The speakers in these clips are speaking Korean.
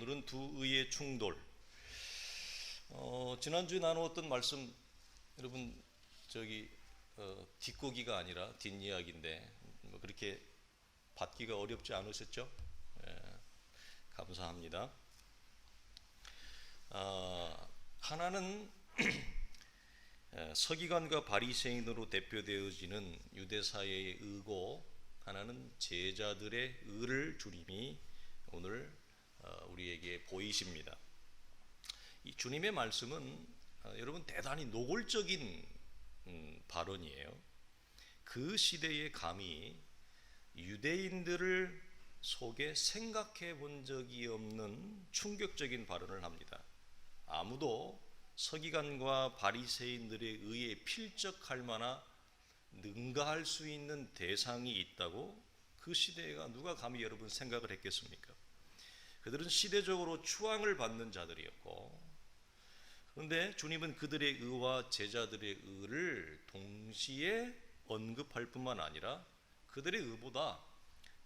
오늘은 두 의의 충돌. 지난주에 나누었던 말씀 여러분 뒷고기가 아니라 뒷이야기인데 그렇게 받기가 어렵지 않으셨죠? 감사합니다. 하나는 서기관과 바리새인으로 대표되어지는 유대 사회의 의고, 하나는 제자들의 의를 주님이 오늘 우리에게 보이십니다. 이 주님의 말씀은 여러분 대단히 노골적인 발언이에요. 그 시대의 감히 유대인들을 속에 생각해 본 적이 없는 충격적인 발언을 합니다. 아무도 서기관과 바리새인들에 의해 필적할 만한 능가할 수 있는 대상이 있다고 그 시대가 누가 감히 여러분 생각을 했겠습니까? 그들은 시대적으로 추앙을 받는 자들이었고, 그런데 주님은 그들의 의와 제자들의 의를 동시에 언급할 뿐만 아니라 그들의 의보다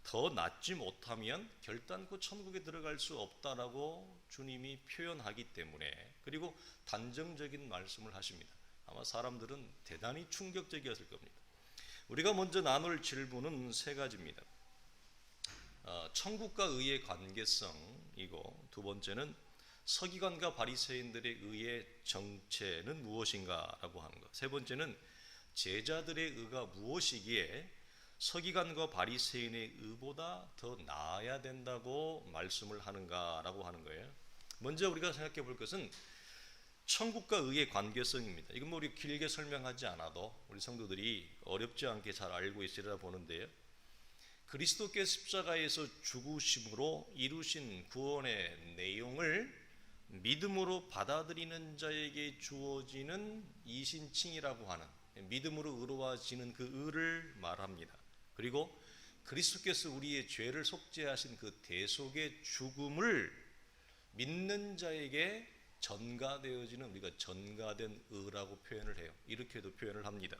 더 낫지 못하면 결단코 천국에 들어갈 수 없다라고 주님이 표현하기 때문에, 그리고 단정적인 말씀을 하십니다. 아마 사람들은 대단히 충격적이었을 겁니다. 우리가 먼저 나눌 질문은 세 가지입니다. 천국과 의의 관계성이고, 두 번째는 서기관과 바리새인들의 의의 정체는 무엇인가라고 하는 것, 세 번째는 제자들의 의가 무엇이기에 서기관과 바리새인의 의보다 더 나아야 된다고 말씀을 하는가라고 하는 거예요. 먼저 우리가 생각해 볼 것은 천국과 의의 관계성입니다. 이건 우리 길게 설명하지 않아도 우리 성도들이 어렵지 않게 잘 알고 있으리라 보는데요. 그리스도께 십자가에서 죽으심으로 이루신 구원의 내용을 믿음으로 받아들이는 자에게 주어지는 이신칭이라고 하는, 믿음으로 의로워지는 그 의를 말합니다. 그리고 그리스도께서 우리의 죄를 속죄하신 그 대속의 죽음을 믿는 자에게 전가되어지는, 우리가 전가된 의라고 표현을 해요. 이렇게도 표현을 합니다.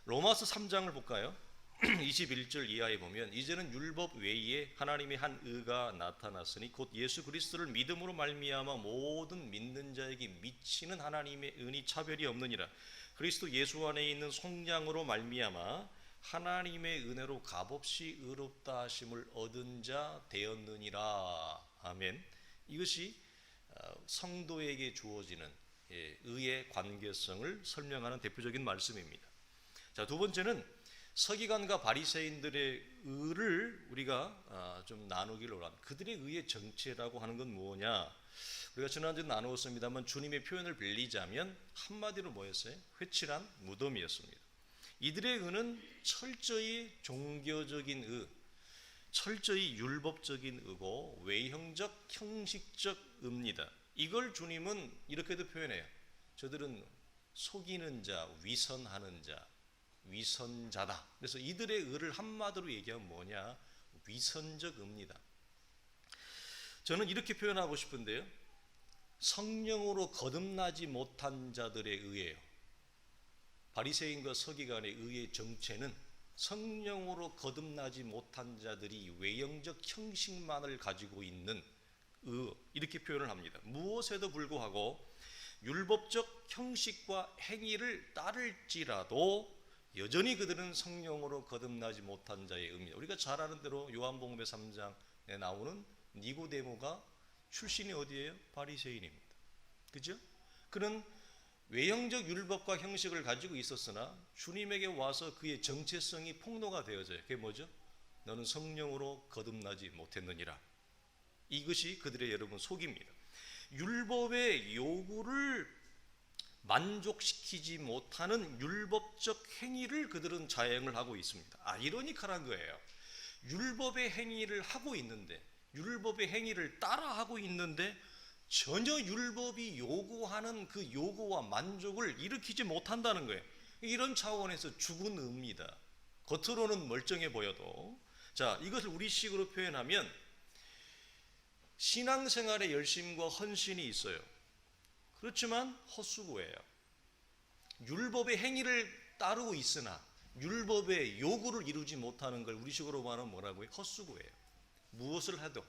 로마서 3장을 볼까요? 21절 이하에 보면, 이제는 율법 외에 하나님의 한 의가 나타났으니 곧 예수 그리스도를 믿음으로 말미암아 모든 믿는 자에게 미치는 하나님의 은이 차별이 없느니라. 그리스도 예수 안에 있는 속량으로 말미암아 하나님의 은혜로 값없이 의롭다 하심을 얻은 자 되었느니라. 아멘. 이것이 성도에게 주어지는 의의 관계성을 설명하는 대표적인 말씀입니다. 자, 두 번째는 서기관과 바리새인들의 의를 우리가 좀 나누기를 원합니다. 그들의 의의 정체라고 하는 건 뭐냐? 우리가 지난주에 나누었습니다만 주님의 표현을 빌리자면 한마디로 뭐였어요? 회칠한 무덤이었습니다. 이들의 의는 철저히 종교적인 의, 철저히 율법적인 의고 외형적 형식적 의입니다. 이걸 주님은 이렇게도 표현해요. 저들은 속이는 자, 위선하는 자, 위선자다. 그래서 이들의 의를 한마디로 얘기하면 뭐냐? 위선적 의입니다. 저는 이렇게 표현하고 싶은데요, 성령으로 거듭나지 못한 자들의 의예요. 바리새인과 서기관의 의의 정체는 성령으로 거듭나지 못한 자들이 외형적 형식만을 가지고 있는 의, 이렇게 표현을 합니다. 무엇에도 불구하고 율법적 형식과 행위를 따를지라도 여전히 그들은 성령으로 거듭나지 못한 자의 의입니다. 우리가 잘 아는 대로 요한복음의 3장에 나오는 니고데모가 출신이 어디예요? 바리새인입니다. 그죠? 그는 외형적 율법과 형식을 가지고 있었으나 주님에게 와서 그의 정체성이 폭로가 되어져요. 그게 뭐죠? 너는 성령으로 거듭나지 못했느니라. 이것이 그들의 여러분 속입니다. 율법의 요구를 만족시키지 못하는 율법적 행위를 그들은 자행을 하고 있습니다. 이러니까란 거예요. 율법의 행위를 하고 있는데, 율법의 행위를 따라하고 있는데 전혀 율법이 요구하는 그 요구와 만족을 일으키지 못한다는 거예요. 이런 차원에서 죽은 의입니다. 겉으로는 멀쩡해 보여도. 자, 이것을 우리식으로 표현하면 신앙생활에 열심과 헌신이 있어요. 그렇지만 헛수고예요. 율법의 행위를 따르고 있으나 율법의 요구를 이루지 못하는 걸 우리식으로 말하면 뭐라고요? 헛수고예요. 무엇을 해도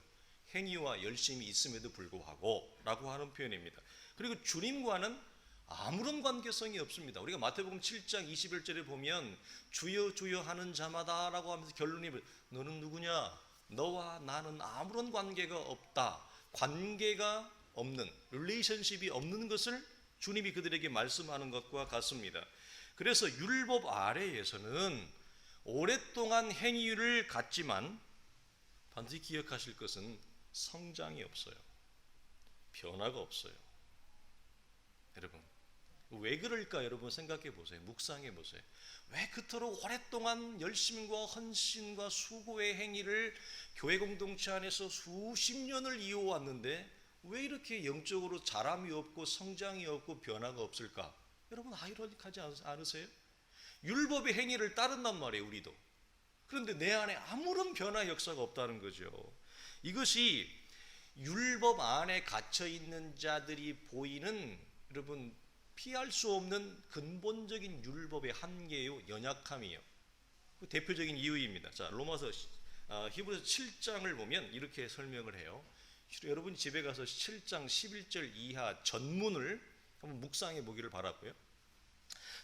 행위와 열심이 있음에도 불구하고 라고 하는 표현입니다. 그리고 주님과는 아무런 관계성이 없습니다. 우리가 마태복음 7장 21절에 보면 주여 주여 하는 자마다 라고 하면서 결론이 너는 누구냐? 너와 나는 아무런 관계가 없다. 관계가 없는, 릴레이션십이 없는 것을 주님이 그들에게 말씀하는 것과 같습니다. 그래서 율법 아래에서는 오랫동안 행위를 갖지만 반드시 기억하실 것은 성장이 없어요. 변화가 없어요. 여러분, 왜 그럴까 여러분 생각해 보세요. 묵상해 보세요. 왜 그토록 오랫동안 열심과 헌신과 수고의 행위를 교회 공동체 안에서 수십 년을 이어왔는데 왜 이렇게 영적으로 자람이 없고 성장이 없고 변화가 없을까? 여러분 아이러니하지 않으세요? 율법의 행위를 따른단 말이에요, 우리도. 그런데 내 안에 아무런 변화 역사가 없다는 거죠. 이것이 율법 안에 갇혀 있는 자들이 보이는 여러분 피할 수 없는 근본적인 율법의 한계요, 연약함이요. 그 대표적인 이유입니다. 자, 로마서 히브리서 7장을 보면 이렇게 설명을 해요. 여러분 집에 가서 7장 11절 이하 전문을 한번 묵상해 보기를 바라고요.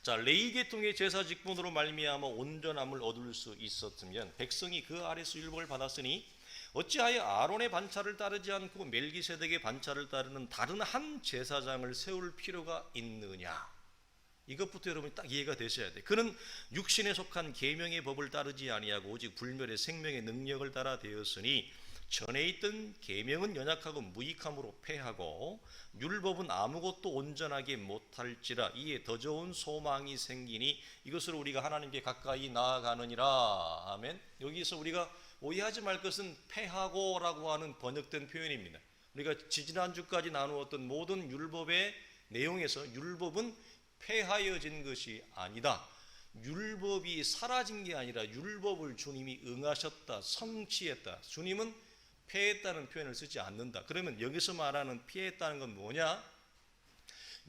자, 레위 계통의 제사 직분으로 말미암아 온전함을 얻을 수 있었으면 백성이 그 아래서 율법을 받았으니 어찌하여 아론의 반차를 따르지 않고 멜기세덱의 반차를 따르는 다른 한 제사장을 세울 필요가 있느냐? 이것부터 여러분이 딱 이해가 되셔야 돼. 그는 육신에 속한 계명의 법을 따르지 아니하고 오직 불멸의 생명의 능력을 따라 되었으니 전에 있던 계명은 연약하고 무익함으로 패하고 율법은 아무것도 온전하게 못할지라 이에 더 좋은 소망이 생기니 이것으로 우리가 하나님께 가까이 나아가느니라. 아멘. 여기서 우리가 오해하지 말 것은 패하고라고 하는 번역된 표현입니다. 우리가 지지난주까지 나누었던 모든 율법의 내용에서 율법은 패하여진 것이 아니다. 율법이 사라진 게 아니라 율법을 주님이 응하셨다, 성취했다. 주님은 패했다는 표현을 쓰지 않는다. 그러면 여기서 말하는 패했다는 건 뭐냐?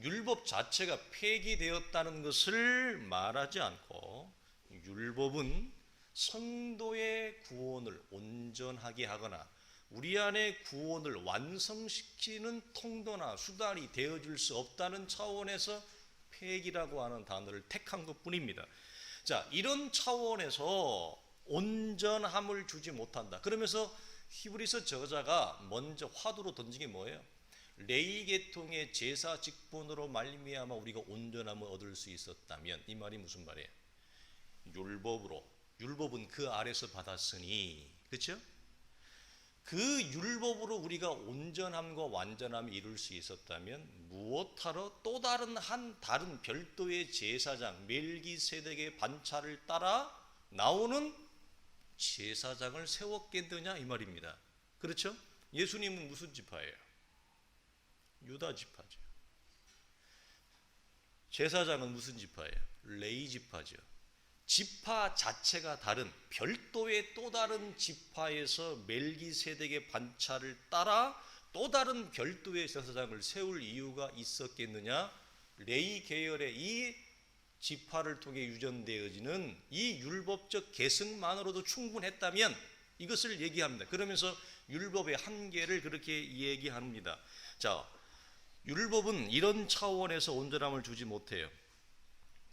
율법 자체가 폐기되었다는 것을 말하지 않고 율법은 성도의 구원을 온전하게 하거나 우리 안의 구원을 완성시키는 통로나 수단이 되어줄 수 없다는 차원에서 폐기라고 하는 단어를 택한 것뿐입니다. 자, 이런 차원에서 온전함을 주지 못한다. 그러면서 히브리서 저자가 먼저 화두로 던진 게 뭐예요? 레위 계통의 제사 직분으로 말미암아 우리가 온전함을 얻을 수 있었다면, 이 말이 무슨 말이에요? 율법은 그 아래서 받았으니, 그렇죠? 그 율법으로 우리가 온전함과 완전함을 이룰 수 있었다면 무엇하러 또 다른 별도의 제사장 멜기세덱의 반차를 따라 나오는 제사장을 세웠겠느냐 이 말입니다. 그렇죠? 예수님은 무슨 지파예요? 유다 지파죠. 제사장은 무슨 지파예요? 레위 지파죠. 지파 자체가 다른 별도의 또 다른 지파에서 멜기세덱의 반차를 따라 또 다른 별도의 제사장을 세울 이유가 있었겠느냐? 레위 계열의 이 지파를 통해 유전되어지는 이 율법적 계승만으로도 충분했다면 이것을 얘기합니다. 그러면서 율법의 한계를 그렇게 얘기합니다. 자, 율법은 이런 차원에서 온전함을 주지 못해요.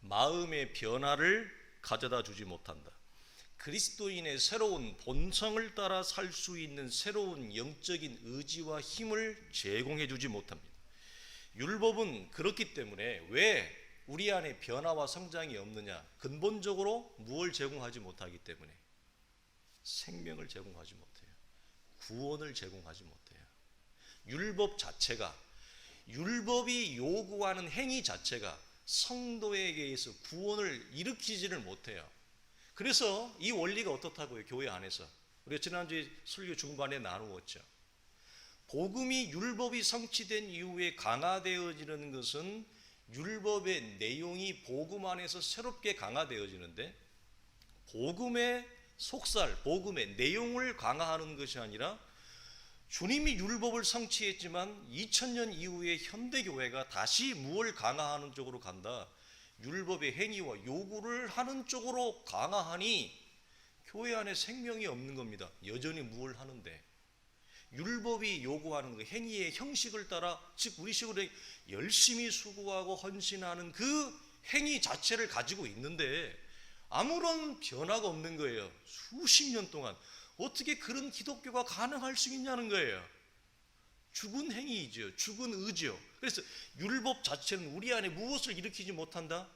마음의 변화를 가져다 주지 못한다. 그리스도인의 새로운 본성을 따라 살 수 있는 새로운 영적인 의지와 힘을 제공해 주지 못합니다. 율법은 그렇기 때문에 왜 우리 안에 변화와 성장이 없느냐? 근본적으로 무엇을 제공하지 못하기 때문에 생명을 제공하지 못해요. 구원을 제공하지 못해요. 율법 자체가, 율법이 요구하는 행위 자체가 성도에게 의해서 구원을 일으키지를 못해요. 그래서 이 원리가 어떻다고요? 교회 안에서 우리가 지난주에 설교 중반에 나누었죠. 복음이 율법이 성취된 이후에 강화되어지는 것은 율법의 내용이 복음 안에서 새롭게 강화되어지는데 복음의 속살, 복음의 내용을 강화하는 것이 아니라 주님이 율법을 성취했지만 2000년 이후에 현대교회가 다시 무엇을 강화하는 쪽으로 간다. 율법의 행위와 요구를 하는 쪽으로 강화하니 교회 안에 생명이 없는 겁니다. 여전히 무엇을 하는데. 율법이 요구하는 그 행위의 형식을 따라, 즉 우리 식으로 열심히 수고하고 헌신하는 그 행위 자체를 가지고 있는데 아무런 변화가 없는 거예요. 수십 년 동안. 어떻게 그런 기독교가 가능할 수 있냐는 거예요. 죽은 행위이죠. 죽은 의지요. 그래서 율법 자체는 우리 안에 무엇을 일으키지 못한다?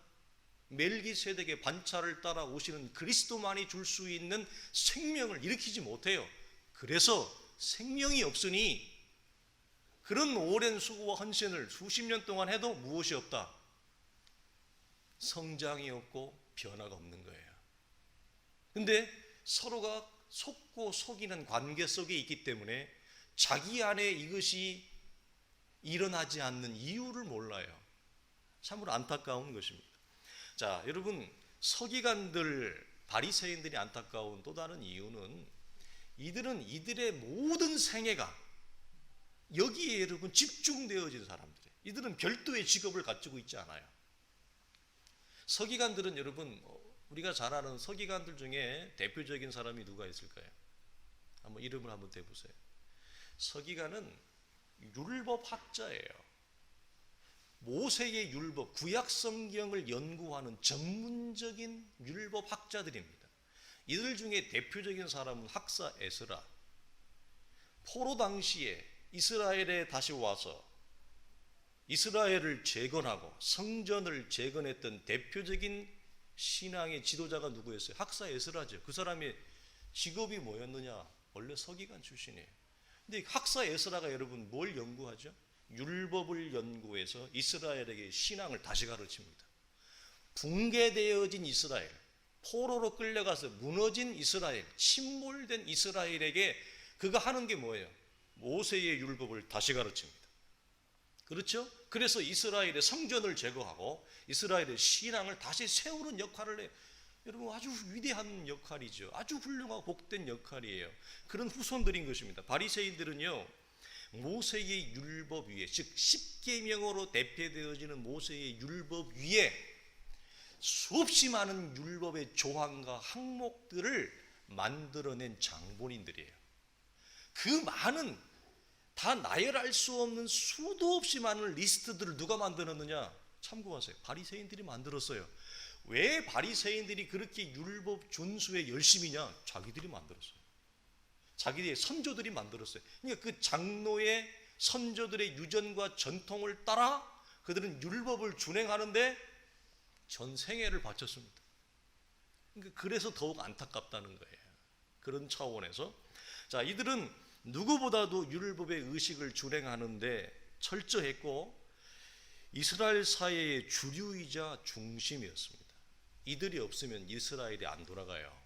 멜기세덱의 반차를 따라 오시는 그리스도만이 줄 수 있는 생명을 일으키지 못해요. 그래서 생명이 없으니 그런 오랜 수고와 헌신을 수십 년 동안 해도 무엇이 없다? 성장이 없고 변화가 없는 거예요. 근데 서로가 속고 속이는 관계 속에 있기 때문에 자기 안에 이것이 일어나지 않는 이유를 몰라요. 참으로 안타까운 것입니다. 자, 여러분, 서기관들, 바리새인들이 안타까운 또 다른 이유는 이들은 이들의 모든 생애가 여기에 여러분 집중되어진 사람들이에요. 이들은 별도의 직업을 가지고 있지 않아요. 서기관들은 여러분, 우리가 잘 아는 서기관들 중에 대표적인 사람이 누가 있을까요? 한번 이름을 한번 대보세요. 서기관은 율법학자예요. 모세의 율법, 구약 성경을 연구하는 전문적인 율법학자들입니다. 이들 중에 대표적인 사람은 학사 에스라. 포로 당시에 이스라엘에 다시 와서 이스라엘을 재건하고 성전을 재건했던 대표적인 신앙의 지도자가 누구였어요? 학사 에스라죠. 그 사람의 직업이 뭐였느냐? 원래 서기관 출신이에요. 근데 학사 에스라가 여러분 뭘 연구하죠? 율법을 연구해서 이스라엘에게 신앙을 다시 가르칩니다. 붕괴되어진 이스라엘, 포로로 끌려가서 무너진 이스라엘, 침몰된 이스라엘에게 그가 하는 게 뭐예요? 모세의 율법을 다시 가르칩니다. 그렇죠? 그래서 이스라엘의 성전을 제거하고 이스라엘의 신앙을 다시 세우는 역할을 해요. 여러분 아주 위대한 역할이죠. 아주 훌륭하고 복된 역할이에요. 그런 후손들인 것입니다. 바리새인들은요, 모세의 율법 위에, 즉 십계명으로 대표되어지는 모세의 율법 위에 수없이 많은 율법의 조항과 항목들을 만들어낸 장본인들이에요. 그 많은, 다 나열할 수 없는 수도 없이 많은 리스트들을 누가 만들었느냐? 참고하세요. 바리새인들이 만들었어요. 왜 바리새인들이 그렇게 율법 준수에 열심히냐? 자기들이 만들었어요. 자기들의 선조들이 만들었어요. 그러니까 그 장로의 선조들의 유전과 전통을 따라 그들은 율법을 준행하는데 전 생애를 바쳤습니다. 그러니까 그래서 더욱 안타깝다는 거예요. 그런 차원에서 자, 이들은 누구보다도 율법의 의식을 준행하는데 철저했고 이스라엘 사회의 주류이자 중심이었습니다. 이들이 없으면 이스라엘이 안 돌아가요.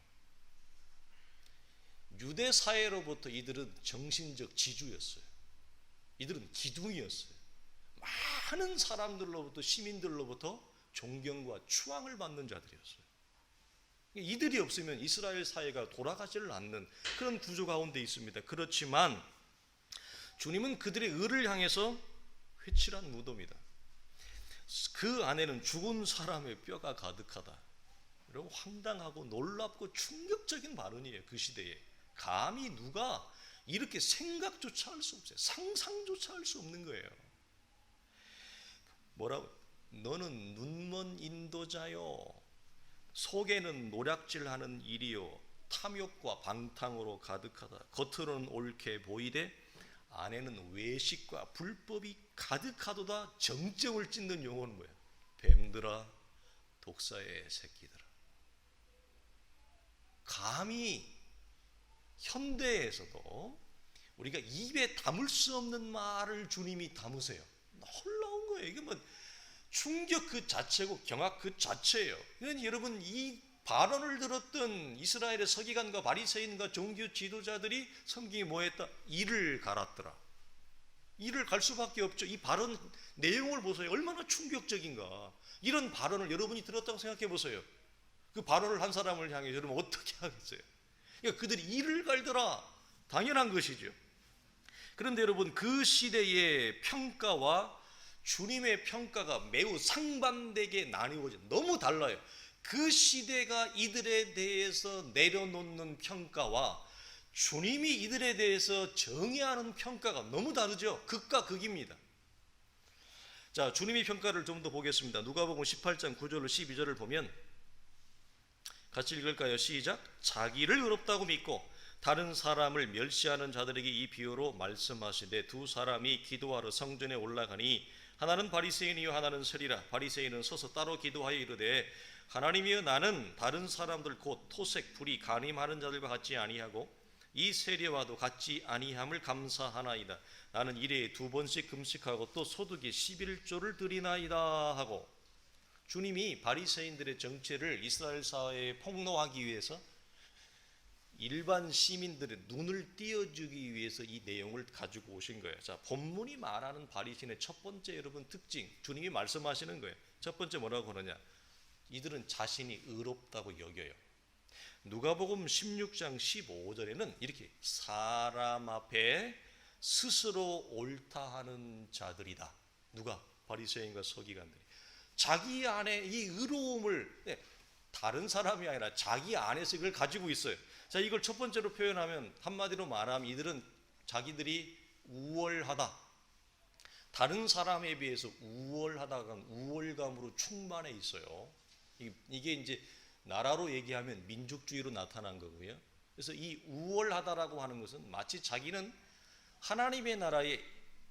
유대 사회로부터 이들은 정신적 지주였어요. 이들은 기둥이었어요. 많은 사람들로부터, 시민들로부터 존경과 추앙을 받는 자들이었어요. 이들이 없으면 이스라엘 사회가 돌아가지를 않는 그런 구조 가운데 있습니다. 그렇지만 주님은 그들의 의를 향해서 회칠한 무덤이다. 그 안에는 죽은 사람의 뼈가 가득하다. 이런 황당하고 놀랍고 충격적인 발언이에요. 그 시대에 감히 누가 이렇게 생각조차 할 수 없어요. 상상조차 할 수 없는 거예요. 뭐라고? 너는 눈먼 인도자요, 속에는 노략질하는 일이요, 탐욕과 방탕으로 가득하다. 겉으로는 옳게 보이되 안에는 외식과 불법이 가득하도다. 정점을 찍는 용어는 뭐야? 뱀들아, 독사의 새끼들아. 감히 현대에서도 우리가 입에 담을 수 없는 말을 주님이 담으세요. 놀라운 거예요. 이게 뭐 충격 그 자체고 경악 그 자체예요. 그러니 여러분, 이 발언을 들었던 이스라엘의 서기관과 바리새인과 종교 지도자들이 성경이 뭐 했다? 이를 갈았더라. 이를 갈 수밖에 없죠. 이 발언 내용을 보세요. 얼마나 충격적인가. 이런 발언을 여러분이 들었다고 생각해 보세요. 그 발언을 한 사람을 향해 여러분 어떻게 하겠어요? 그러니까 그들이 이를 갈더라. 당연한 것이죠. 그런데 여러분, 그 시대의 평가와 주님의 평가가 매우 상반되게 나뉘어져. 너무 달라요. 그 시대가 이들에 대해서 내려놓는 평가와 주님이 이들에 대해서 정의하는 평가가 너무 다르죠. 극과 극입니다. 자, 주님의 평가를 좀 더 보겠습니다. 누가복음 18장 9절로 12절을 보면 같이 읽을까요? 시작. 자기를 의롭다고 믿고 다른 사람을 멸시하는 자들에게 이 비유로 말씀하시되 두 사람이 기도하러 성전에 올라가니 하나는 바리새인이요 하나는 세리라. 바리새인은 서서 따로 기도하여 이르되 하나님이여 나는 다른 사람들 곧 토색 불의 간임하는 자들과 같지 아니하고 이 세리와도 같지 아니함을 감사하나이다. 나는 일에 2번씩 금식하고 또 소득의 11조를 드리나이다 하고 주님이 바리새인들의 정체를 이스라엘 사회에 폭로하기 위해서 일반 시민들의 눈을 띄어주기 위해서 이 내용을 가지고 오신 거예요. 자, 본문이 말하는 바리새인의 첫 번째 여러분 특징, 주님이 말씀하시는 거예요. 첫 번째 뭐라고 하느냐? 이들은 자신이 의롭다고 여겨요. 누가복음 16장 15절에는 이렇게 사람 앞에 스스로 옳다 하는 자들이다. 누가? 바리새인과 서기관들이 자기 안에 이 의로움을 다른 사람이 아니라 자기 안에서 이걸 가지고 있어요. 자, 이걸 첫 번째로 표현하면 한마디로 말하면 이들은 자기들이 우월하다. 다른 사람에 비해서 우월하다가 우월감으로 충만해 있어요. 이게 이제 나라로 얘기하면 민족주의로 나타난 거고요. 그래서 이 우월하다라고 하는 것은 마치 자기는 하나님의 나라의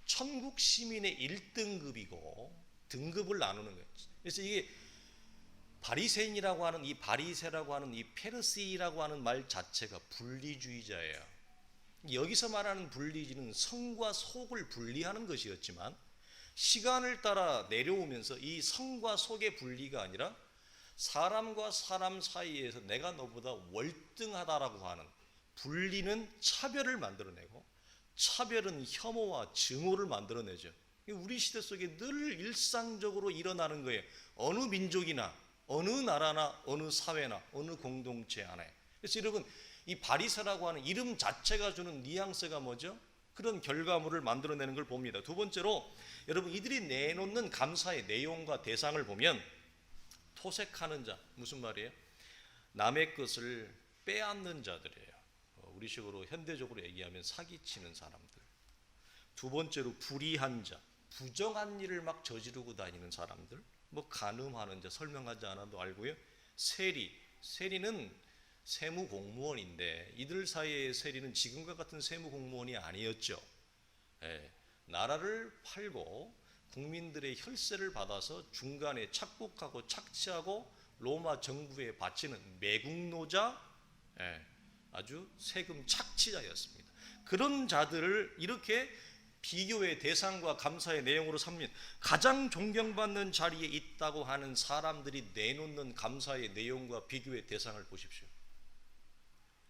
천국 시민의 1등급이고 등급을 나누는 거예요. 그래서 이게 바리새인이라고 하는 이 바리새라고 하는 이 페르시라고 하는 말 자체가 분리주의자예요. 여기서 말하는 분리주의는 성과 속을 분리하는 것이었지만 시간을 따라 내려오면서 이 성과 속의 분리가 아니라 사람과 사람 사이에서 내가 너보다 월등하다라고 하는 분리는 차별을 만들어내고 차별은 혐오와 증오를 만들어내죠. 우리 시대 속에 늘 일상적으로 일어나는 거예요. 어느 민족이나 어느 나라나 어느 사회나 어느 공동체 안에. 그래서 여러분 이 바리새라고 하는 이름 자체가 주는 뉘앙스가 뭐죠? 그런 결과물을 만들어내는 걸 봅니다. 두 번째로 여러분 이들이 내놓는 감사의 내용과 대상을 보면 토색하는 자, 무슨 말이에요? 남의 것을 빼앗는 자들이에요. 우리식으로 현대적으로 얘기하면 사기치는 사람들. 두 번째로 불의한 자, 부정한 일을 막 저지르고 다니는 사람들. 뭐 간음하는 자 설명하지 않아도 알고요. 세리는 세무 공무원인데 이들 사이의 세리는 지금과 같은 세무 공무원이 아니었죠. 나라를 팔고 국민들의 혈세를 받아서 중간에 착복하고 착취하고 로마 정부에 바치는 매국노자, 아주 세금 착취자였습니다. 그런 자들을 이렇게 비교의 대상과 감사의 내용으로 삼는 가장 존경받는 자리에 있다고 하는 사람들이 내놓는 감사의 내용과 비교의 대상을 보십시오.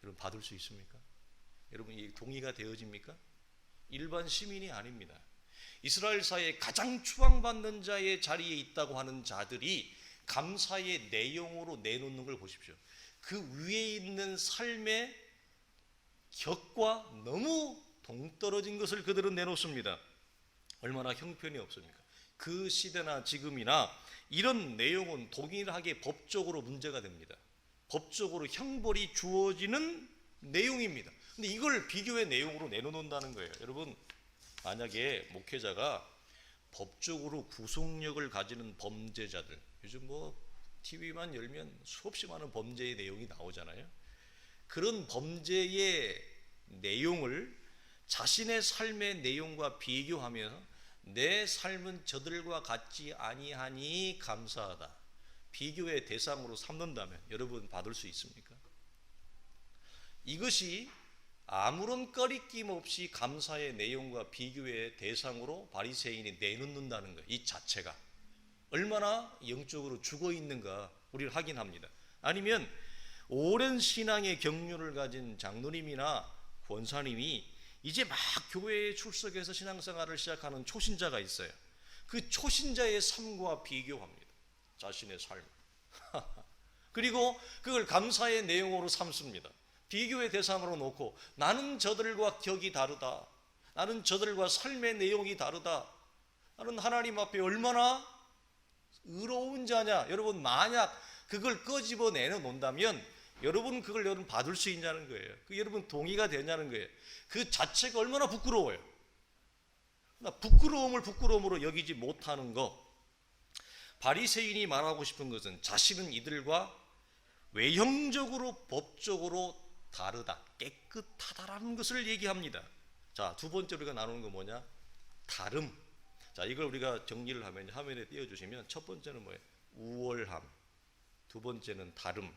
여러분 받을 수 있습니까? 여러분 이 동의가 되어집니까? 일반 시민이 아닙니다. 이스라엘 사회에 가장 추앙받는 자의 자리에 있다고 하는 자들이 감사의 내용으로 내놓는 걸 보십시오. 그 위에 있는 삶의 격과 너무 동떨어진 것을 그들은 내놓습니다. 얼마나 형편이 없습니까? 그 시대나 지금이나 이런 내용은 동일하게 법적으로 문제가 됩니다. 법적으로 형벌이 주어지는 내용입니다. 근데 이걸 비교의 내용으로 내놓는다는 거예요. 여러분 만약에 목회자가 법적으로 구속력을 가지는 범죄자들, 요즘 뭐 TV만 열면 수없이 많은 범죄의 내용이 나오잖아요. 그런 범죄의 내용을 자신의 삶의 내용과 비교하면서 내 삶은 저들과 같지 아니하니 감사하다. 비교의 대상으로 삼는다면 여러분 받을 수 있습니까? 이것이 아무런 꺼리낌 없이 감사의 내용과 비교의 대상으로 바리새인이 내놓는다는 거예요. 이 자체가 얼마나 영적으로 죽어 있는가 우리를 확인합니다. 아니면 오랜 신앙의 경륜을 가진 장로님이나 권사님이 이제 막 교회에 출석해서 신앙생활을 시작하는 초신자가 있어요. 그 초신자의 삶과 비교합니다. 자신의 삶. 그리고 그걸 감사의 내용으로 삼습니다. 비교의 대상으로 놓고 나는 저들과 격이 다르다. 나는 저들과 삶의 내용이 다르다. 나는 하나님 앞에 얼마나 의로운 자냐. 여러분 만약 그걸 끄집어내려 놓는다면 여러분 그걸 여러분 받을 수 있냐는 거예요. 그 여러분 동의가 되냐는 거예요. 그 자체가 얼마나 부끄러워요. 부끄러움을 부끄러움으로 여기지 못하는 거. 바리새인이 말하고 싶은 것은 자신은 이들과 외형적으로 법적으로 다르다, 깨끗하다라는 것을 얘기합니다. 자, 두 번째 우리가 나누는 거 뭐냐? 다름. 자, 이걸 우리가 정리를 하면 화면에 띄워주시면 첫 번째는 뭐예요? 우월함. 두 번째는 다름.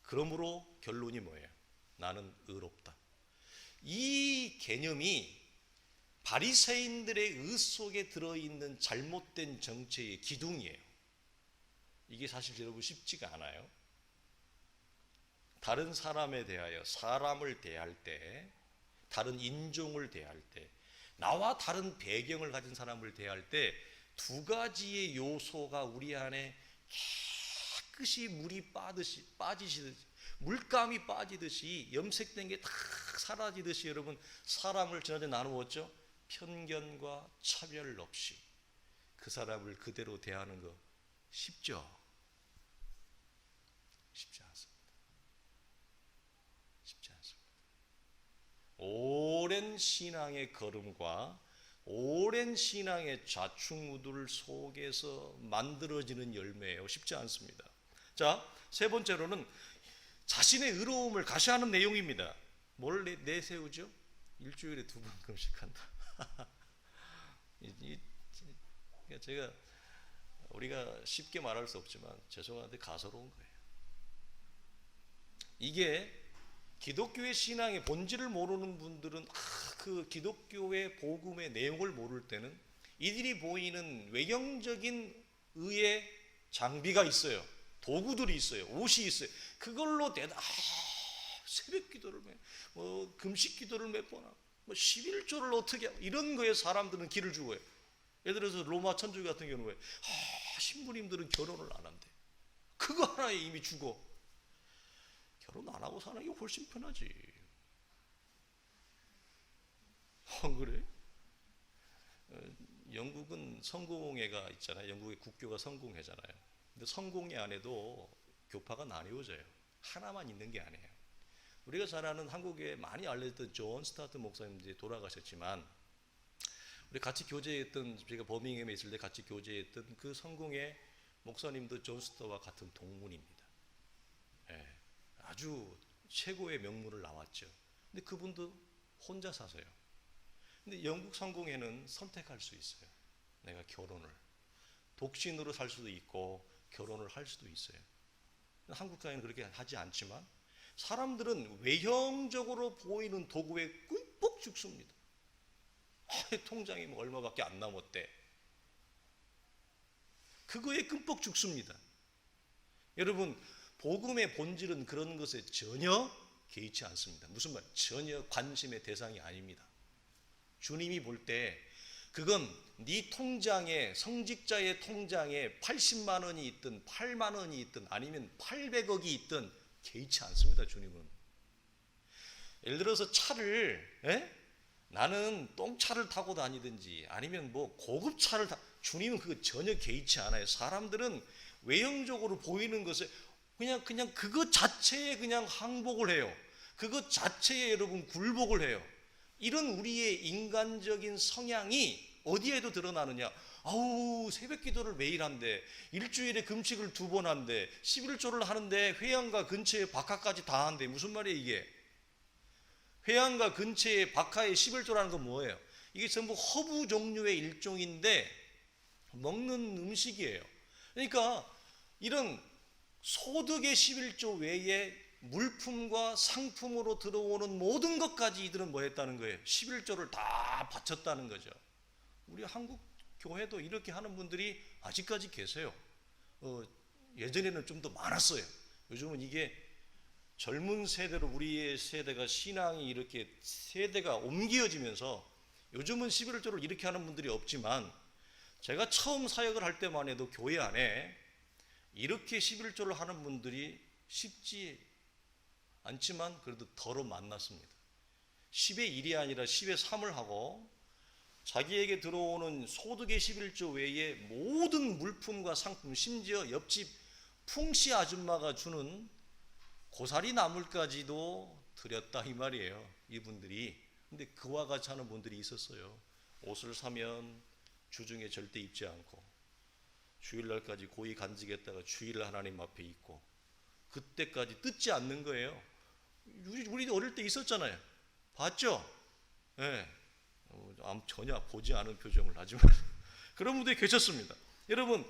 그러므로 결론이 뭐예요? 나는 의롭다. 이 개념이 바리새인들의 의 속에 들어있는 잘못된 정체의 기둥이에요. 이게 사실 여러분 쉽지가 않아요. 다른 사람에 대하여 사람을 대할 때, 다른 인종을 대할 때, 나와 다른 배경을 가진 사람을 대할 때 두 가지의 요소가 우리 안에 깨끗이 물이 빠지듯이 물감이 빠지듯이 염색된 게 다 사라지듯이 여러분 사람을 지난주에 나누었죠. 편견과 차별 없이 그 사람을 그대로 대하는 거 쉽죠? 쉽지 않습니다. 쉽지 않습니다. 오랜 신앙의 걸음과 오랜 신앙의 좌충우돌 속에서 만들어지는 열매예요. 쉽지 않습니다. 자, 세 번째로는 자신의 의로움을 가시하는 내용입니다. 뭘 내세우죠? 일주일에 2번끔씩 한다. 제가 우리가 쉽게 말할 수 없지만 죄송한데 가소로운 거예요. 이게 기독교의 신앙의 본질을 모르는 분들은 그 기독교의 복음의 내용을 모를 때는 이들이 보이는 외형적인 의의 장비가 있어요. 도구들이 있어요. 옷이 있어요. 그걸로 새벽 기도를 금식 기도를 몇 번 하고 11조를 어떻게 하고 이런 거에 사람들은 길을 죽어요. 예를 들어서 로마 천주교 같은 경우에 신부님들은 결혼을 안 한대. 그거 하나에 이미 죽어. 결혼 안 하고 사는 게 훨씬 편하지. 그래? 영국은 성공회가 있잖아요. 영국의 국교가 성공회잖아요. 근데 성공회 안에도 교파가 나뉘어져요. 하나만 있는 게 아니에요. 우리가 잘 아는 한국에 많이 알려졌던 존 스타트 목사님 이제 돌아가셨지만 우리 같이 교제했던, 제가 버밍엄에 있을 때 같이 교제했던 그 성공회 목사님도 존 스타와 같은 동문입니다. 예, 아주 최고의 명문을 나왔죠. 근데 그분도 혼자 사세요. 근데 영국 성공회는 선택할 수 있어요. 내가 결혼을 독신으로 살 수도 있고 결혼을 할 수도 있어요. 한국 사회는 그렇게 하지 않지만 사람들은 외형적으로 보이는 도구에 끔뻑 죽습니다. 통장이 뭐 얼마밖에 안 남았대. 그거에 끔뻑 죽습니다. 여러분, 복음의 본질은 그런 것에 전혀 개의치 않습니다. 무슨 말? 전혀 관심의 대상이 아닙니다. 주님이 볼 때 그건 네 통장에, 성직자의 통장에 80만 원이 있든 8만 원이 있든 아니면 800억이 있든 개의치 않습니다. 주님은. 예를 들어서 차를 나는 똥차를 타고 다니든지 아니면 뭐 고급 차를 주님은 그거 전혀 개의치 않아요. 사람들은 외형적으로 보이는 것에 그냥 그것 자체에 그냥 항복을 해요. 그것 자체에 여러분 굴복을 해요. 이런 우리의 인간적인 성향이 어디에도 드러나느냐? 아우, 새벽 기도를 매일 한대, 일주일에 금식을 2번 한대, 11조를 하는데 회양가 근처에 박하까지 다 한대. 무슨 말이에요 이게? 회양가 근처에 박하에 11조라는 건 뭐예요? 이게 전부 허브 종류의 일종인데 먹는 음식이에요. 그러니까 이런 소득의 11조 외에 물품과 상품으로 들어오는 모든 것까지 이들은 뭐 했다는 거예요? 11조를 다 바쳤다는 거죠. 우리 한국 교회도 이렇게 하는 분들이 아직까지 계세요. 예전에는 좀 더 많았어요. 요즘은 이게 젊은 세대로 우리의 세대가 신앙이 이렇게 세대가 옮겨지면서 요즘은 11조를 이렇게 하는 분들이 없지만 제가 처음 사역을 할 때만 해도 교회 안에 이렇게 11조를 하는 분들이 쉽지 않지만 그래도 덜어 만났습니다. 10의 1이 아니라 10의 3을 하고 자기에게 들어오는 소득의 11조 외에 모든 물품과 상품, 심지어 옆집 풍씨 아줌마가 주는 고사리 나물까지도 드렸다 이 말이에요. 이분들이. 근데 그와 같이 하는 분들이 있었어요. 옷을 사면 주중에 절대 입지 않고 주일날까지 고이 간직했다가 주일 하나님 앞에 있고 그때까지 뜯지 않는 거예요. 우리도 어릴 때 있었잖아요. 봤죠? 네. 전혀 보지 않은 표정을 하지만 그런 분들이 계셨습니다. 여러분,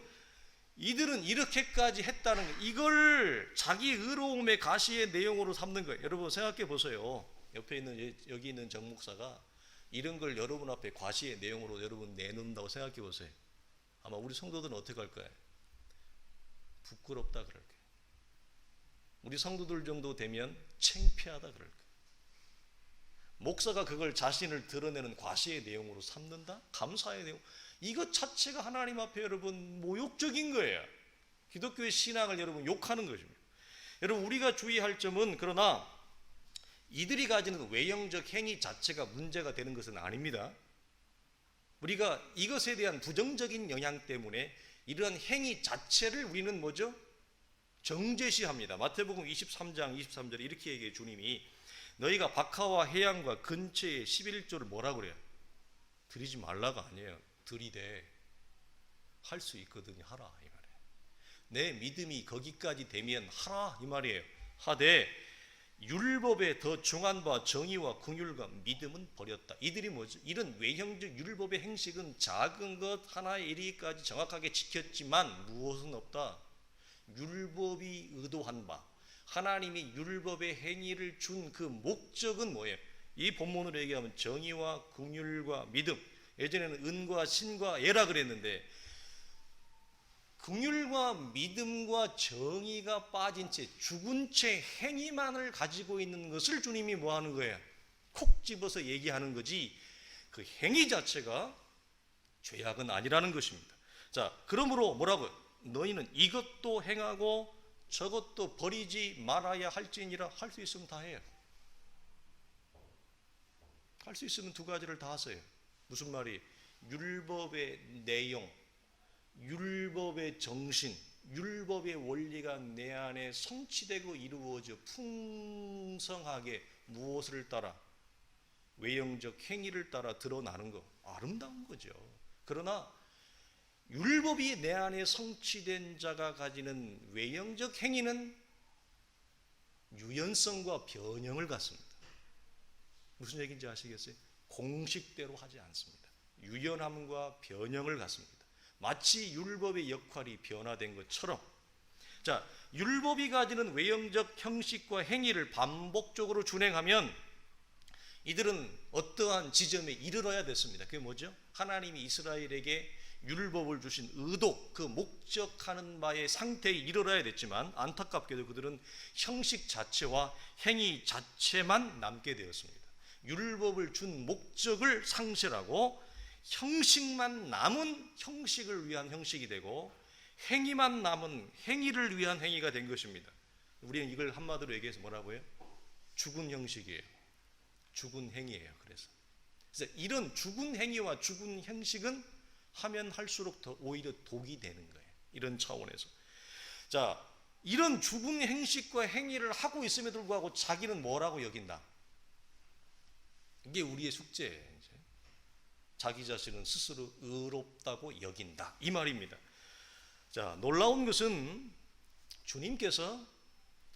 이들은 이렇게까지 했다는 거, 이걸 자기 의로움의 가시의 내용으로 삼는 거예요. 여러분 생각해 보세요. 옆에 있는 여기 있는 정 목사가 이런 걸 여러분 앞에 과시의 내용으로 여러분 내놓는다고 생각해 보세요. 아마 우리 성도들은 어떻게 할까요? 부끄럽다 그럴 거예요. 우리 성도들 정도 되면 창피하다 그럴 거예요. 목사가 그걸 자신을 드러내는 과시의 내용으로 삼는다? 감사의 내용. 이것 자체가 하나님 앞에 여러분 모욕적인 거예요. 기독교의 신앙을 여러분 욕하는 것입니다. 여러분 우리가 주의할 점은 그러나 이들이 가지는 외형적 행위 자체가 문제가 되는 것은 아닙니다. 우리가 이것에 대한 부정적인 영향 때문에 이러한 행위 자체를 우리는 뭐죠? 정죄시합니다. 마태복음 23장 23절에 이렇게 얘기해 주님이 너희가 박하와 해양과 근처에 11조를 뭐라고 그래요? 드리지 말라가 아니에요. 드리되 할 수 있거든요. 하라 이 말이에요. 내 믿음이 거기까지 되면 하라 이 말이에요. 하되 율법에 더 중한 바 정의와 긍휼과 믿음은 버렸다. 이들이 뭐죠? 이런 외형적 율법의 행식은 작은 것 하나에 이르기까지 정확하게 지켰지만 무엇은 없다. 율법이 의도한 바 하나님이 율법의 행위를 준 그 목적은 뭐예요? 이 본문으로 얘기하면 정의와 긍휼과 믿음. 예전에는 은과 신과 예라 그랬는데 긍휼과 믿음과 정의가 빠진 채 죽은 채 행위만을 가지고 있는 것을 주님이 뭐 하는 거예요? 콕 집어서 얘기하는 거지 그 행위 자체가 죄악은 아니라는 것입니다. 자, 그러므로 뭐라고요? 너희는 이것도 행하고 저것도 버리지 말아야 할지니라. 할 수 있으면 다 해요. 할 수 있으면 두 가지를 다 하세요. 무슨 말이? 율법의 내용, 율법의 정신, 율법의 원리가 내 안에 성취되고 이루어져 풍성하게 무엇을 따라? 외형적 행위를 따라 드러나는 거. 아름다운 거죠. 그러나 율법이 내 안에 성취된 자가 가지는 외형적 행위는 유연성과 변형을 갖습니다. 무슨 얘기인지 아시겠어요? 공식대로 하지 않습니다. 유연함과 변형을 갖습니다. 마치 율법의 역할이 변화된 것처럼. 자, 율법이 가지는 외형적 형식과 행위를 반복적으로 준행하면 이들은 어떠한 지점에 이르러야 됐습니다. 그게 뭐죠? 하나님이 이스라엘에게 율법을 주신 의도, 그 목적하는 바의 상태에 이르러야 됐지만 안타깝게도 그들은 형식 자체와 행위 자체만 남게 되었습니다. 율법을 준 목적을 상실하고 형식만 남은 형식을 위한 형식이 되고 행위만 남은 행위를 위한 행위가 된 것입니다. 우리는 이걸 한마디로 얘기해서 뭐라고 해요? 죽은 형식이에요. 죽은 행위예요. 그래서 이런 죽은 행위와 죽은 형식은 하면 할수록 더 오히려 독이 되는 거예요. 이런 차원에서. 자, 이런 죽은 행식과 행위를 하고 있음에도 불구하고 자기는 뭐라고 여긴다? 이게 우리의 숙제예요. 이제. 자기 자신은 스스로 의롭다고 여긴다. 이 말입니다. 자, 놀라운 것은 주님께서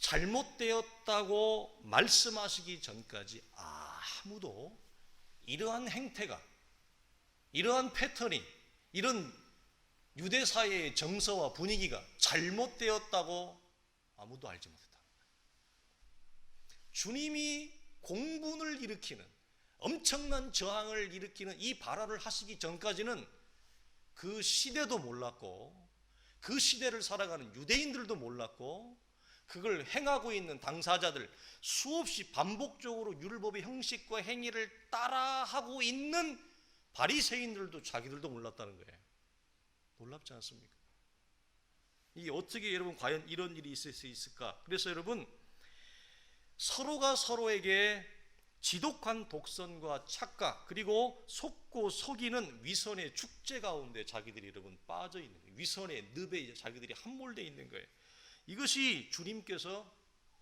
잘못되었다고 말씀하시기 전까지 아무도 이러한 행태가, 이러한 패턴이, 이런 유대사회의 정서와 분위기가 잘못되었다고 아무도 알지 못했다. 주님이 공분을 일으키는, 엄청난 저항을 일으키는 이 발언을 하시기 전까지는 그 시대도 몰랐고 그 시대를 살아가는 유대인들도 몰랐고 그걸 행하고 있는 당사자들, 수없이 반복적으로 율법의 형식과 행위를 따라하고 있는 바리새인들도 자기들도 몰랐다는 거예요. 놀랍지 않습니까? 이게 어떻게 여러분 과연 이런 일이 있을 수 있을까? 그래서 여러분 서로가 서로에게 지독한 독선과 착각, 그리고 속고 속이는 위선의 축제 가운데 자기들이 여러분 빠져 있는 거예요. 위선의 늪에 자기들이 함몰되어 있는 거예요. 이것이 주님께서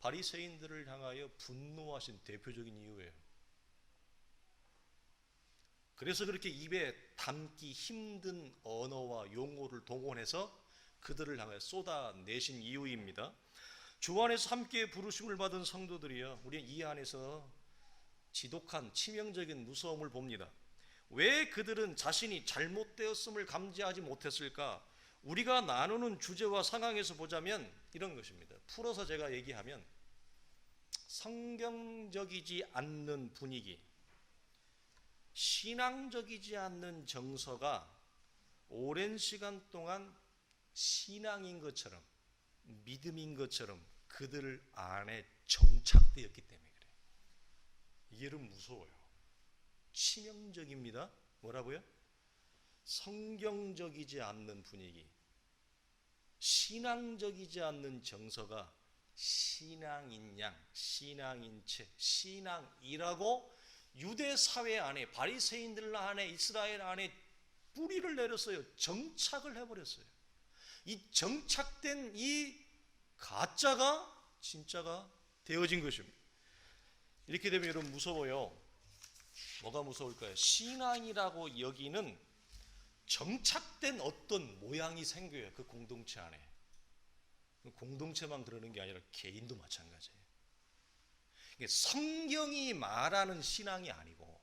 바리새인들을 향하여 분노하신 대표적인 이유예요. 그래서 그렇게 입에 담기 힘든 언어와 용어를 동원해서 그들을 향해 쏟아내신 이유입니다. 주 안에서 함께 부르심을 받은 성도들이요, 우리는 이 안에서 지독한 치명적인 무서움을 봅니다. 왜 그들은 자신이 잘못되었음을 감지하지 못했을까? 우리가 나누는 주제와 상황에서 보자면 이런 것입니다. 풀어서 제가 얘기하면 성경적이지 않는 분위기, 신앙적이지 않는 정서가 오랜 시간 동안 신앙인 것처럼, 믿음인 것처럼 그들 안에 정착되었기 때문에 그래요. 이게 여러분 무서워요. 치명적입니다. 뭐라고요? 성경적이지 않는 분위기, 신앙적이지 않는 정서가 신앙인 양, 신앙인 채, 신앙이라고 유대 사회 안에, 바리새인들 안에, 이스라엘 안에 뿌리를 내렸어요. 정착을 해버렸어요. 이 정착된 이 가짜가 진짜가 되어진 것입니다. 이렇게 되면 여러분 무서워요. 뭐가 무서울까요? 신앙이라고 여기는 정착된 어떤 모양이 생겨요. 그 공동체 안에. 공동체만 그러는 게 아니라 개인도 마찬가지예요. 성경이 말하는 신앙이 아니고,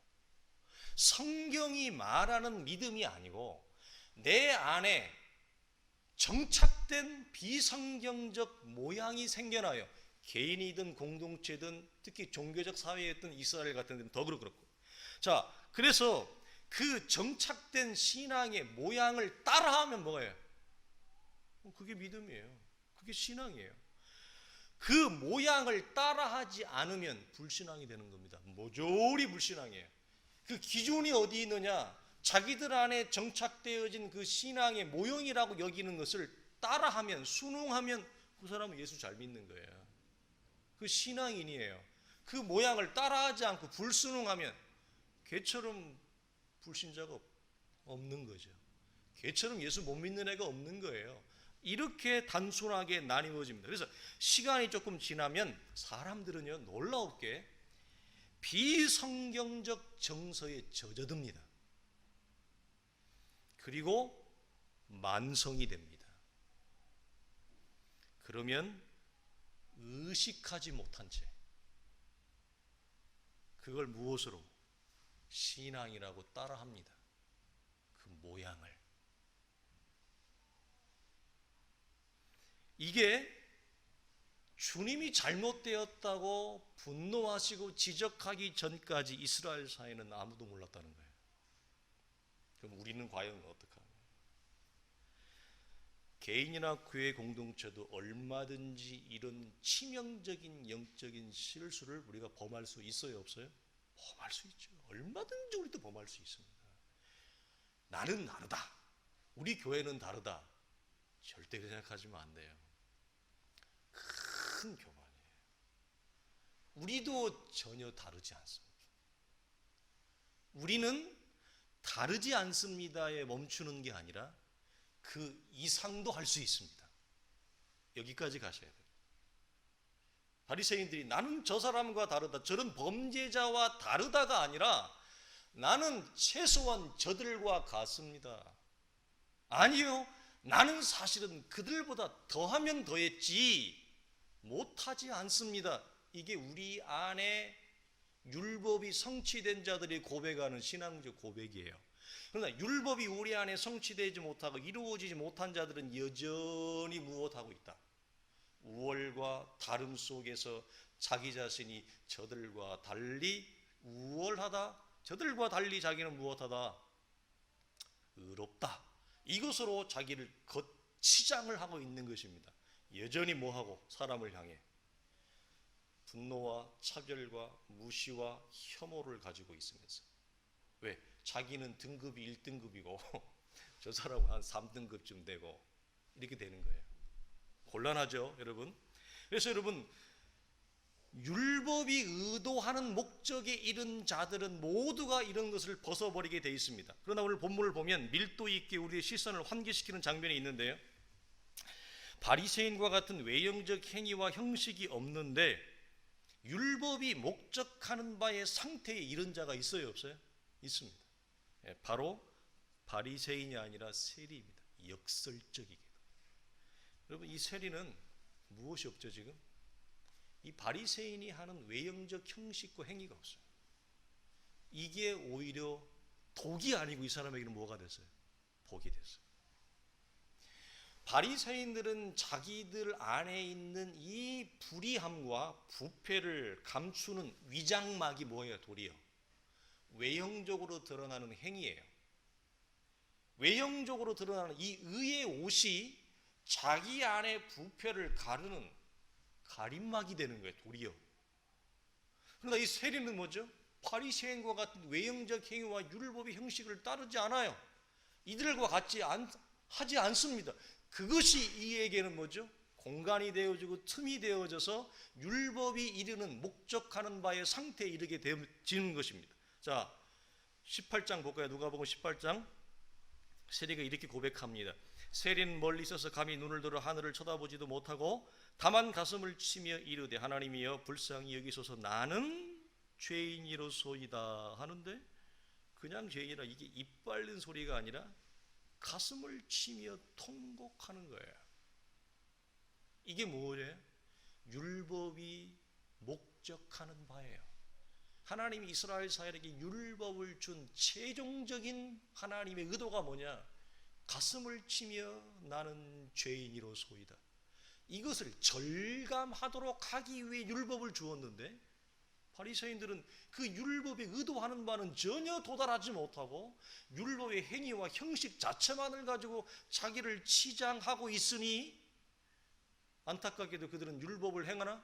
성경이 말하는 믿음이 아니고, 내 안에 정착된 비성경적 모양이 생겨나요. 개인이든 공동체든 특히 종교적 사회였던 이스라엘 같은 데는 더 그렇고. 자, 그래서 그 정착된 신앙의 모양을 따라하면 뭐예요? 그게 믿음이에요. 그게 신앙이에요. 그 모양을 따라하지 않으면 불신앙이 되는 겁니다. 모조리 불신앙이에요. 그 기준이 어디 있느냐? 자기들 안에 정착되어진 그 신앙의 모형이라고 여기는 것을 따라하면, 순응하면 그 사람은 예수 잘 믿는 거예요. 그 신앙인이에요. 그 모양을 따라하지 않고 불순응하면 걔처럼 불신자가 없는 거죠. 걔처럼 예수 못 믿는 애가 없는 거예요. 이렇게 단순하게 나뉘어집니다. 그래서 시간이 조금 지나면 사람들은요, 놀라웠게 비성경적 정서에 젖어듭니다. 그리고 만성이 됩니다. 그러면 의식하지 못한 채 그걸 무엇으로? 신앙이라고 따라합니다. 그 모양을. 이게 주님이 잘못되었다고 분노하시고 지적하기 전까지 이스라엘 사회는 아무도 몰랐다는 거예요. 그럼 우리는 과연 어떻게 하냐? 개인이나 교회 공동체도 얼마든지 이런 치명적인 영적인 실수를 우리가 범할 수 있어요, 없어요? 범할 수 있죠. 얼마든지 우리도 범할 수 있습니다. 나는 다르다, 우리 교회는 다르다, 절대 생각하시면 안 돼요. 큰 교만이에요. 우리도 전혀 다르지 않습니다. 우리는 다르지 않습니다에 멈추는 게 아니라 그 이상도 할 수 있습니다. 여기까지 가셔야 돼요. 바리새인들이 나는 저 사람과 다르다, 저런 범죄자와 다르다가 아니라 나는 최소한 저들과 같습니다. 아니요, 나는 사실은 그들보다 더하면 더했지 못하지 않습니다. 이게 우리 안에 율법이 성취된 자들이 고백하는 신앙적 고백이에요. 그러나 율법이 우리 안에 성취되지 못하고 이루어지지 못한 자들은 여전히 무엇하고 있다? 우월과 다름 속에서 자기 자신이 저들과 달리 우월하다, 저들과 달리 자기는 무엇하다? 의롭다. 이것으로 자기를 치장을 하고 있는 것입니다. 여전히 뭐하고? 사람을 향해 분노와 차별과 무시와 혐오를 가지고 있으면서. 왜? 자기는 등급이 1등급이고 저 사람은 한 3등급쯤 되고 이렇게 되는 거예요. 곤란하죠, 여러분? 그래서 여러분, 율법이 의도하는 목적에 이른 자들은 모두가 이런 것을 벗어버리게 돼 있습니다. 그러나 오늘 본문을 보면 밀도 있게 우리의 시선을 환기시키는 장면이 있는데요, 바리새인과 같은 외형적 행위와 형식이 없는데 율법이 목적하는 바의 상태에 이른 자가 있어요, 없어요? 있습니다. 바로 바리새인이 아니라 세리입니다. 역설적이게도. 여러분, 이 세리는 무엇이 없죠 지금? 이 바리새인이 하는 외형적 형식과 행위가 없어요. 이게 오히려 독이 아니고 이 사람에게는 뭐가 됐어요? 복이 됐어요. 바리새인들은 자기들 안에 있는 이 불의함과 부패를 감추는 위장막이 뭐예요? 도리어 외형적으로 드러나는 행위예요. 외형적으로 드러나는 이 의의 옷이 자기 안의 부패를 가르는 가림막이 되는 거예요, 도리어. 그러나 이 세리는 뭐죠? 바리새인과 같은 외형적 행위와 율법의 형식을 따르지 않아요. 이들과 같이 하지 않습니다. 그것이 이에게는 뭐죠? 공간이 되어지고 틈이 되어져서 율법이 이르는 목적하는 바의 상태에 이르게 되어지는 것입니다. 자, 18장 볼까요? 누가복음 18장. 세리가 이렇게 고백합니다. 세리는 멀리 있어서 감히 눈을 들어 하늘을 쳐다보지도 못하고 다만 가슴을 치며 이르되 하나님이여 불쌍히 여기소서 나는 죄인이로소이다 하는데 그냥 죄인이라 이게 입 벌린 소리가 아니라 가슴을 치며 통곡하는 거예요. 이게 뭐예요? 율법이 목적하는 바예요. 하나님이 이스라엘 사람에게 율법을 준 최종적인 하나님의 의도가 뭐냐? 가슴을 치며 나는 죄인이로소이다. 이것을 절감하도록 하기 위해 율법을 주었는데 바리새인들은 그 율법에 의도하는 바는 전혀 도달하지 못하고 율법의 행위와 형식 자체만을 가지고 자기를 치장하고 있으니 안타깝게도 그들은 율법을 행하나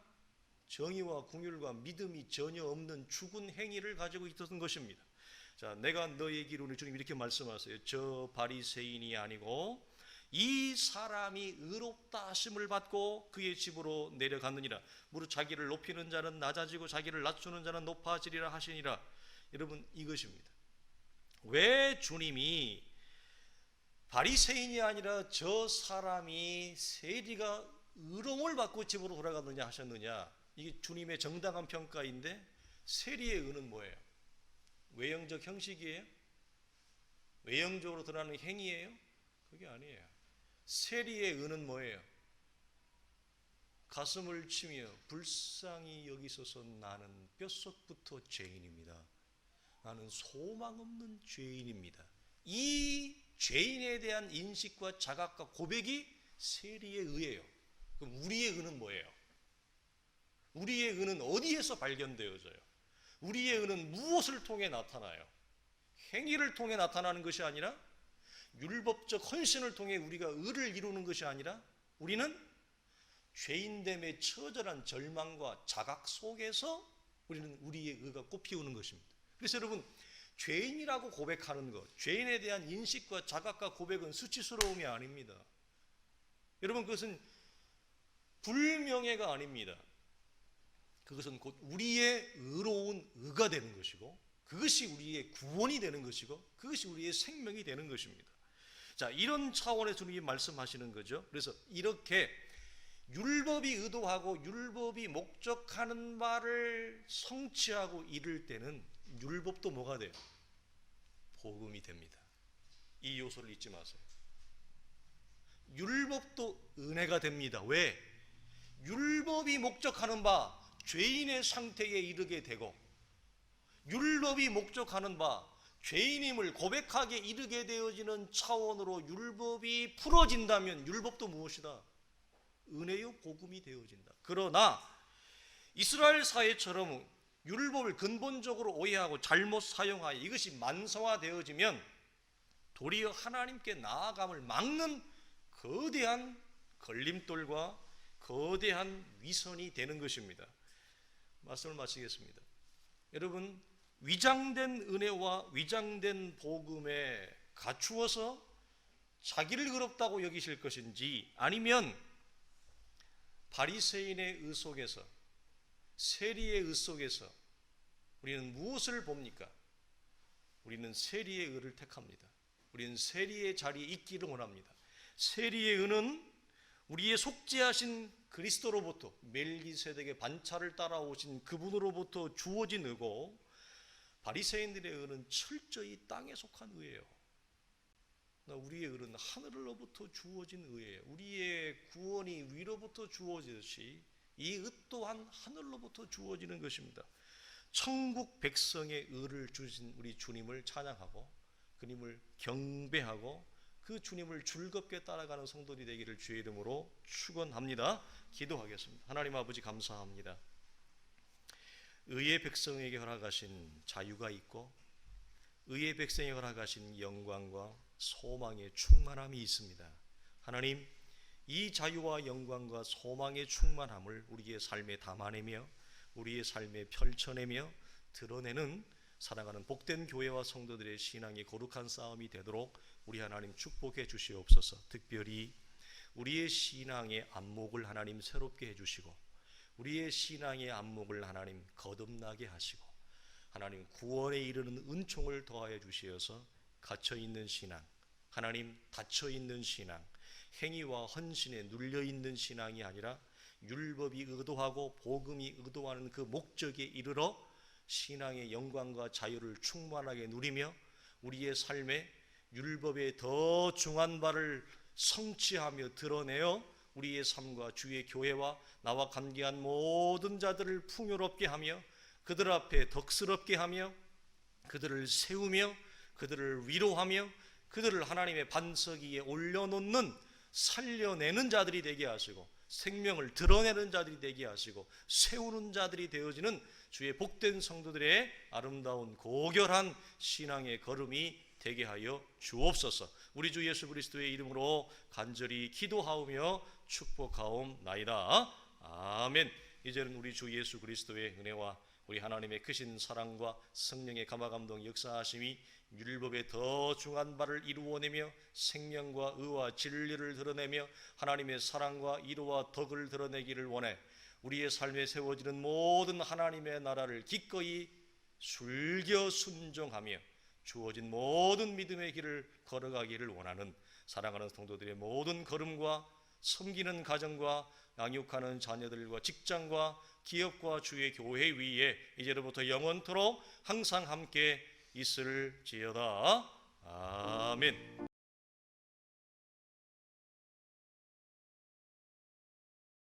정의와 긍휼과 믿음이 전혀 없는 죽은 행위를 가지고 있었던 것입니다. 자, 내가 너에게 이르노니 주님 이렇게 말씀하세요. 저 바리새인이 아니고 이 사람이 의롭다 하심을 받고 그의 집으로 내려갔느니라. 무릇 자기를 높이는 자는 낮아지고 자기를 낮추는 자는 높아지리라 하시니라. 여러분, 이것입니다. 왜 주님이 바리새인이 아니라 저 사람이 세리가 의로움을 받고 집으로 돌아갔느냐 하셨느냐? 이게 주님의 정당한 평가인데 세리의 의는 뭐예요? 외형적 형식이에요? 외형적으로 드러나는 행위예요? 그게 아니에요. 세리의 의는 뭐예요? 가슴을 치며 불쌍히 여기소서 나는 뼛속부터 죄인입니다. 나는 소망 없는 죄인입니다. 이 죄인에 대한 인식과 자각과 고백이 세리의 의예요. 그럼 우리의 의는 뭐예요? 우리의 의는 어디에서 발견되어져요? 우리의 의는 무엇을 통해 나타나요? 행위를 통해 나타나는 것이 아니라 율법적 헌신을 통해 우리가 의를 이루는 것이 아니라 우리는 죄인됨의 처절한 절망과 자각 속에서 우리는 우리의 의가 꽃피우는 것입니다. 그래서 여러분, 죄인이라고 고백하는 것, 죄인에 대한 인식과 자각과 고백은 수치스러움이 아닙니다. 여러분, 그것은 불명예가 아닙니다. 그것은 곧 우리의 의로운 의가 되는 것이고 그것이 우리의 구원이 되는 것이고 그것이 우리의 생명이 되는 것입니다. 자, 이런 차원의 주님이 말씀하시는 거죠. 그래서 이렇게 율법이 의도하고 율법이 목적하는 바를 성취하고 이룰 때는 율법도 뭐가 돼요? 복음이 됩니다. 이 요소를 잊지 마세요. 율법도 은혜가 됩니다. 왜? 율법이 목적하는 바 죄인의 상태에 이르게 되고 율법이 목적하는 바 죄인임을 고백하게 이르게 되어지는 차원으로 율법이 풀어진다면 율법도 무엇이다? 은혜요 복음이 되어진다. 그러나 이스라엘 사회처럼 율법을 근본적으로 오해하고 잘못 사용하여 이것이 만성화되어지면 도리어 하나님께 나아감을 막는 거대한 걸림돌과 거대한 위선이 되는 것입니다. 말씀을 마치겠습니다. 여러분, 위장된 은혜와 위장된 복음에 갖추어서 자기를 의롭다고 여기실 것인지 아니면 바리새인의 의 속에서 세리의 의 속에서 우리는 무엇을 봅니까? 우리는 세리의 의를 택합니다. 우리는 세리의 자리에 있기를 원합니다. 세리의 의는 우리의 속죄하신 그리스도로부터 멜기세덱의 반차를 따라오신 그분으로부터 주어진 의고, 바리새인들의 의는 철저히 땅에 속한 의예요. 우리의 의는 하늘로부터 주어진 의예요. 우리의 구원이 위로부터 주어지듯이 이 의 또한 하늘로부터 주어지는 것입니다. 천국 백성의 의를 주신 우리 주님을 찬양하고 그님을 경배하고 그 주님을 즐겁게 따라가는 성도들이 되기를 주의 이름으로 축원합니다. 기도하겠습니다. 하나님 아버지, 감사합니다. 의의 백성에게 허락하신 자유가 있고 의의 백성에게 허락하신 영광과 소망의 충만함이 있습니다. 하나님, 이 자유와 영광과 소망의 충만함을 우리의 삶에 담아내며 우리의 삶에 펼쳐내며 드러내는 사랑하는 복된 교회와 성도들의 신앙이 거룩한 싸움이 되도록 우리 하나님 축복해 주시옵소서. 특별히 우리의 신앙의 안목을 하나님 새롭게 해주시고 우리의 신앙의 안목을 하나님 거듭나게 하시고 하나님 구원에 이르는 은총을 더하여 주시어서 갇혀있는 신앙, 하나님 닫혀있는 신앙, 행위와 헌신에 눌려있는 신앙이 아니라 율법이 의도하고 복음이 의도하는 그 목적에 이르러 신앙의 영광과 자유를 충만하게 누리며 우리의 삶에 율법의 더 중한 바를 성취하며 드러내어 우리의 삶과 주의 교회와 나와 관계한 모든 자들을 풍요롭게 하며 그들 앞에 덕스럽게 하며 그들을 세우며 그들을 위로하며 그들을 하나님의 반석 위에 올려놓는 살려내는 자들이 되게 하시고 생명을 드러내는 자들이 되게 하시고 세우는 자들이 되어지는 주의 복된 성도들의 아름다운 고결한 신앙의 걸음이 되게 하여 주옵소서. 우리 주 예수 그리스도의 이름으로 간절히 기도하오며 축복하옵나이다. 아멘. 이제는 우리 주 예수 그리스도의 은혜와 우리 하나님의 크신 사랑과 성령의 감화감동 역사하심이 율법의 더 중한 바를 이루어내며 생명과 의와 진리를 드러내며 하나님의 사랑과 이로와 덕을 드러내기를 원해 우리의 삶에 세워지는 모든 하나님의 나라를 기꺼이 순교 순종하며 주어진 모든 믿음의 길을 걸어가기를 원하는 사랑하는 성도들의 모든 걸음과 섬기는 가정과 양육하는 자녀들과 직장과 기업과 주의 교회 위에 이제로부터 영원토록 항상 함께 있을지어다. 아멘.